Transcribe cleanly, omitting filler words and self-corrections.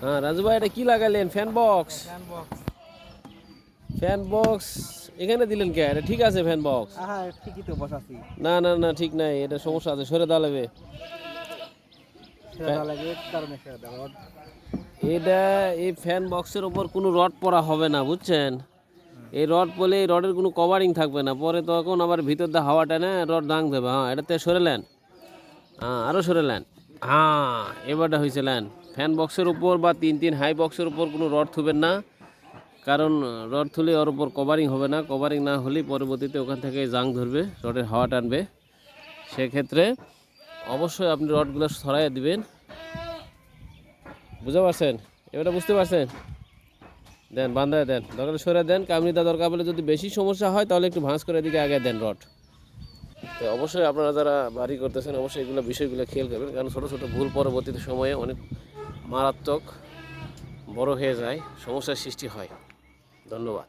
হ্যাঁ রাজু ভাই, এটা কি লাগাইলেন? Fan box? ফ্যান বক্স এখানে দিলেন কে? এটা ঠিক আছে ফ্যান বক্স? হ্যাঁ ঠিকই তো বসাছি। না না না, ঠিক নাই, এটা সমস্যা আছে, সরে দেওয়া লাগবে। সেটা দেওয়া লাগে, কি কারণে সেটা দেওয়া? এটা এই ফ্যান বক্সের ওপর কোনো রড পরা হবে না, বুঝছেন? এই রড পরলে এই রডের কোনো কভারিং থাকবে না, পরে তখন আবার ভিতর দিয়ে হাওয়া টানে রড দাং দেবে। হ্যাঁ, এটাতে সরে নেন। হ্যাঁ, আরও সরে নেন। হ্যাঁ, এবারটা হয়েছে নেন। ফ্যান বক্সের উপর বা তিন তিন হাই বক্সের উপর কোনো রড থুবেন না, কারণ রড থুলে ওর উপর কভারিং হবে না। কভারিং না হলে পরবর্তীতে ওখান থেকে জাং ধরবে, রডের হাওয়া টানবে। সেক্ষেত্রে অবশ্যই আপনি রডগুলো সরাইয়ে দিবেন। বুঝতে পারছেন? এবারে বুঝতে পারছেন? দেন, বান্ধায় দেন, দরকার সরে দেন। কামড়িটা দরকার বলে যদি বেশি সমস্যা হয় তাহলে একটু ভাঁজ করে দিকে আগে দেন রড। তো অবশ্যই আপনারা যারা বাড়ি করতেছেন অবশ্যই এগুলো বিষয়গুলো খেয়াল করবেন, কারণ ছোটো ছোটো ভুল পরবর্তীতে সময়ে অনেক মারাত্মক বড় হয়ে যায়, সমস্যার সৃষ্টি হয়। ধন্যবাদ।